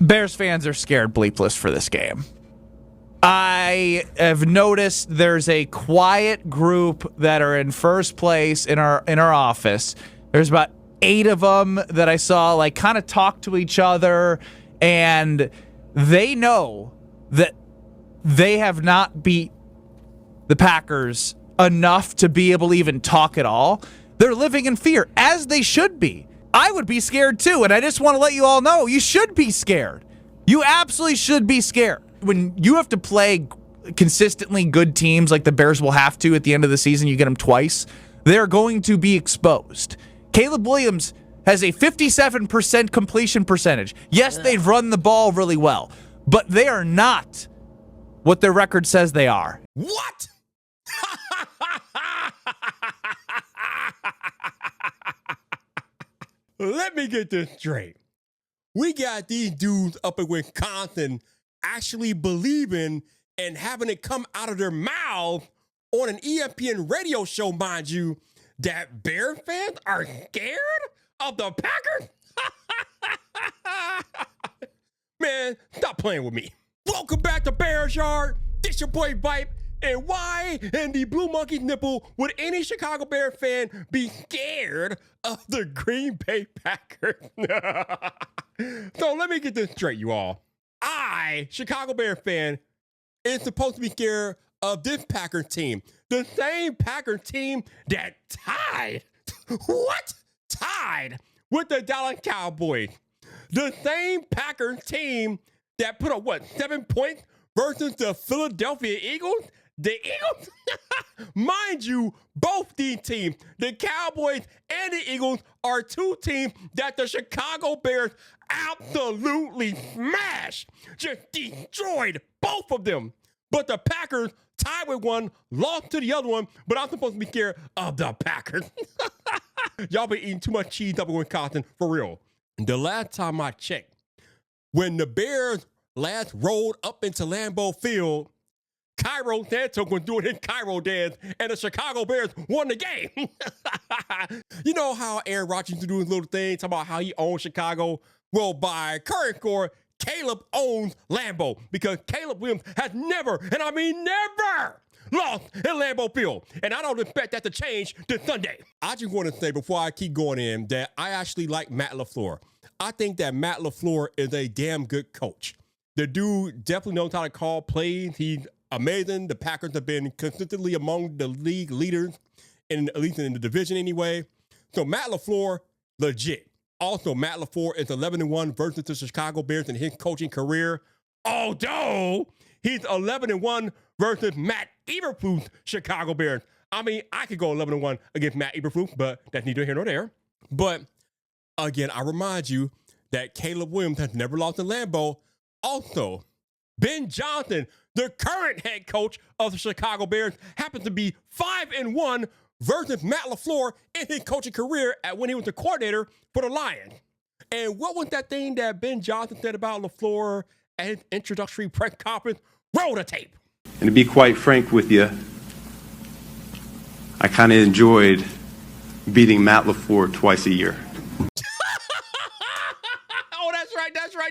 Bears fans are scared bleepless for this game. I have noticed there's a quiet group that are in first place in our office. There's about 8 of them that I saw like kind of talk to each other, and they know that they have not beat the Packers enough to be able to even talk at all. They're living in fear, as they should be. I would be scared too, and I just want to let you all know, you should be scared. You absolutely should be scared. When you have to play consistently good teams like the Bears will have to at the end of the season, you get them twice, they're going to be exposed. Caleb Williams has a 57% completion percentage. Yes, they've run the ball really well, but they are not what their record says they are. What? Let me get this straight. We got these dudes up in Wisconsin actually believing and having it come out of their mouth on an ESPN radio show, mind you, that Bears fans are scared of the Packers? Man, stop playing with me. Welcome back to Bears Yard. This your boy Vipe. And why in the Blue Monkey's nipple would any Chicago Bears fan be scared of the Green Bay Packers? So let me get this straight, you all. I, Chicago Bears fan, is supposed to be scared of this Packers team. The same Packers team that tied with the Dallas Cowboys. The same Packers team that put up, 7 points versus the Philadelphia Eagles? The Eagles, mind you, both these teams, the Cowboys and the Eagles, are two teams that the Chicago Bears absolutely smashed, just destroyed both of them. But the Packers tied with one, lost to the other one, but I'm supposed to be scared of the Packers. Y'all been eating too much cheese up in Wisconsin, for real. The last time I checked, when the Bears last rolled up into Lambeau Field, Cairo Santos was doing his Cairo dance, and the Chicago Bears won the game. You know how Aaron Rodgers used to do his little thing, talking about how he owns Chicago? Well, by current score, Caleb owns Lambeau, because Caleb Williams has never, and I mean never, lost in Lambeau Field. And I don't expect that to change this Sunday. I just want to say, before I keep going in, that I actually like Matt LaFleur. I think that Matt LaFleur is a damn good coach. The dude definitely knows how to call plays. He's amazing. The Packers have been consistently among the league leaders, at least in the division anyway. So Matt LaFleur, legit. Also, Matt LaFleur is 11-1 versus the Chicago Bears in his coaching career. Although he's 11-1 versus Matt Eberflus' Chicago Bears. I mean, I could go 11-1 against Matt Eberflus, but that's neither here nor there. But again, I remind you that Caleb Williams has never lost in Lambeau. Also, Ben Johnson, the current head coach of the Chicago Bears, happens to be 5-1 versus Matt LaFleur in his coaching career when he was the coordinator for the Lions. And what was that thing that Ben Johnson said about LaFleur at his introductory press conference? Roll the tape. And to be quite frank with you, I kind of enjoyed beating Matt LaFleur twice a year.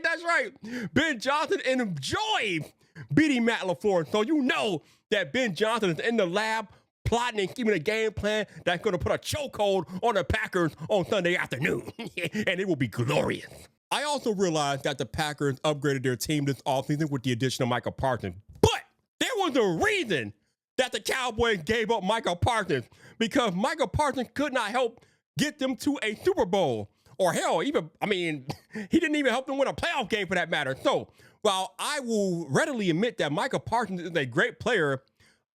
That's right. Ben Johnson enjoyed beating Matt LaFleur. So you know that Ben Johnson is in the lab plotting and scheming a game plan that's going to put a chokehold on the Packers on Sunday afternoon. And it will be glorious. I also realized that the Packers upgraded their team this offseason with the addition of Michael Parsons. But there was a reason that the Cowboys gave up Michael Parsons, because Michael Parsons could not help get them to a Super Bowl. Or hell, he didn't even help them win a playoff game for that matter. So while I will readily admit that Michael Parsons is a great player,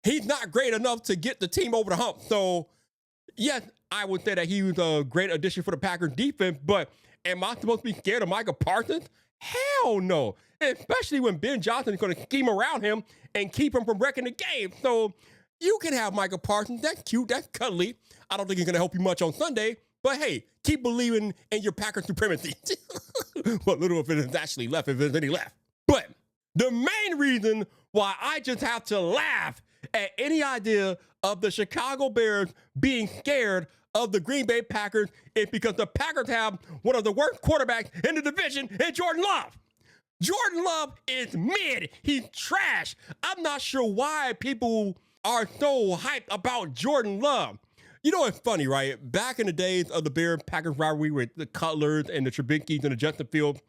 he's not great enough to get the team over the hump. So yes, I would say that he was a great addition for the Packers defense, but am I supposed to be scared of Michael Parsons? Hell no. Especially when Ben Johnson is going to scheme around him and keep him from wrecking the game. So you can have Michael Parsons. That's cute. That's cuddly. I don't think he's going to help you much on Sunday. But hey, keep believing in your Packers supremacy. What little of it is actually left, if there's any left. But the main reason why I just have to laugh at any idea of the Chicago Bears being scared of the Green Bay Packers is because the Packers have one of the worst quarterbacks in the division in Jordan Love. Jordan Love is mid. He's trash. I'm not sure why people are so hyped about Jordan Love. You know, it's funny, right? Back in the days of the Bears-Packers rivalry with the Cutlers and the Trubinkys and the Justin Fields,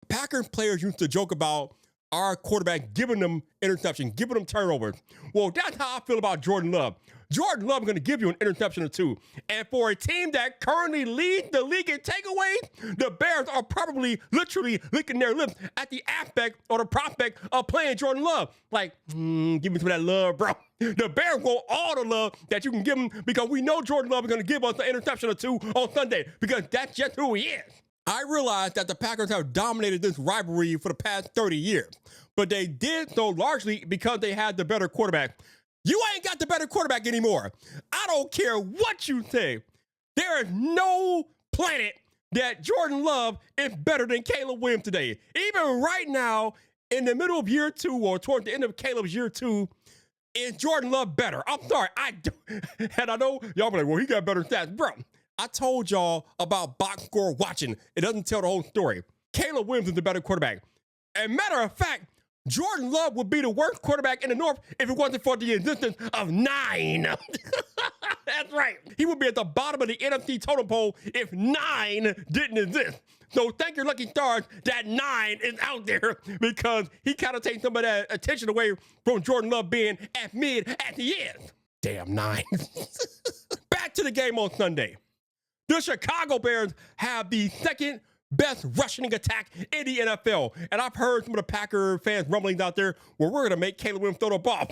Packers players used to joke about our quarterback giving them interceptions, giving them turnovers. Well, that's how I feel about Jordan Love. Jordan Love is going to give you an interception or two. And for a team that currently leads the league in takeaways, the Bears are probably literally licking their lips at the aspect or the prospect of playing Jordan Love. Like, give me some of that love, bro. The Bears want all the love that you can give them because we know Jordan Love is going to give us an interception or two on Sunday because that's just who he is. I realize that the Packers have dominated this rivalry for the past 30 years, but they did so largely because they had the better quarterback. You ain't got the better quarterback anymore. I don't care what you say. There is no planet that Jordan Love is better than Caleb Williams today. Even right now, in the middle of year 2 or toward the end of Caleb's year 2, is Jordan Love better? I'm sorry, I don't. And I know y'all be like, well, he got better stats. Bro, I told y'all about box score watching. It doesn't tell the whole story. Caleb Williams is the better quarterback. And matter of fact, Jordan Love would be the worst quarterback in the North if it wasn't for the existence of 9. That's right. He would be at the bottom of the NFC totem pole if 9 didn't exist. So thank your lucky stars that 9 is out there because he kind of takes some of that attention away from Jordan Love being as mid as he is. Damn 9. Back to the game on Sunday. The Chicago Bears have the second best rushing attack in the NFL. And I've heard some of the Packer fans rumblings out there where we're going to make Caleb Williams throw the ball.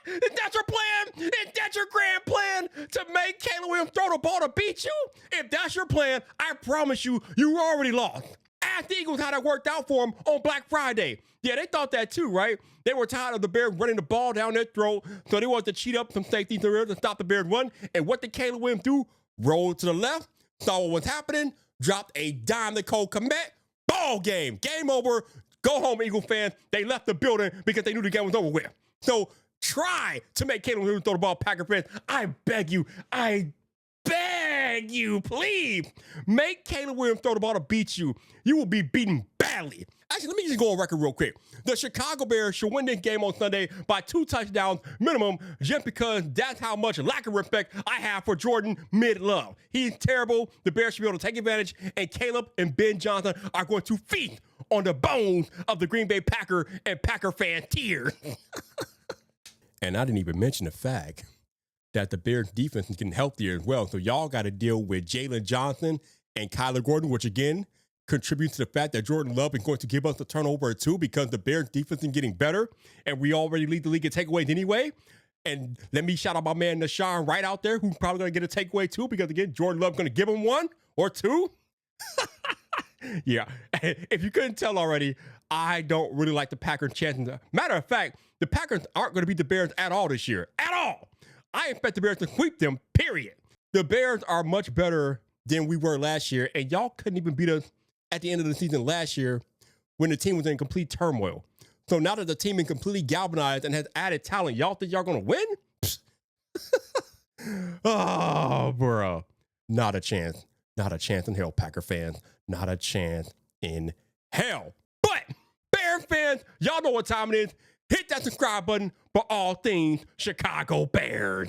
Is that your plan? Is that your grand plan to make Caleb Williams throw the ball to beat you? If that's your plan, I promise you, you already lost. Ask the Eagles how that worked out for them on Black Friday. Yeah, they thought that too, right? They were tired of the Bears running the ball down their throat, so they wanted to cheat up some safeties to stop the Bears run. And what did Caleb Williams do? Roll to the left, saw what was happening, dropped a dime to Cole Kmet. Ball game. Game over. Go home, Eagle fans. They left the building because they knew the game was over with. So try to make Caleb Williams throw the ball, Packer fans. I beg you, please make Caleb Williams throw the ball to beat you. You will be beaten badly. Actually, let me just go on record real quick. The Chicago Bears should win this game on Sunday by 2 touchdowns minimum just because that's how much lack of respect I have for Jordan Mid-Love. He's terrible. The Bears should be able to take advantage, and Caleb and Ben Johnson are going to feast on the bones of the Green Bay Packer and Packer fan tears. And I didn't even mention the fact that the Bears defense is getting healthier as well. So y'all got to deal with Jalen Johnson and Kyler Gordon, which again contributes to the fact that Jordan Love is going to give us a turnover or two because the Bears defense is getting better and we already lead the league in takeaways anyway. And let me shout out my man Nashawn right out there who's probably going to get a takeaway too because again, Jordan Love going to give him 1 or 2. Yeah, if you couldn't tell already, I don't really like the Packers' chances. Matter of fact, the Packers aren't going to beat the Bears at all this year. At all. I expect the Bears to sweep them, period. The Bears are much better than we were last year, and y'all couldn't even beat us at the end of the season last year when the team was in complete turmoil. So now that the team is completely galvanized and has added talent, y'all think y'all going to win? Oh, bro. Not a chance. Not a chance in hell, Packer fans. Not a chance in hell. But, Bears fans, y'all know what time it is. Hit that subscribe button for all things Chicago Bears.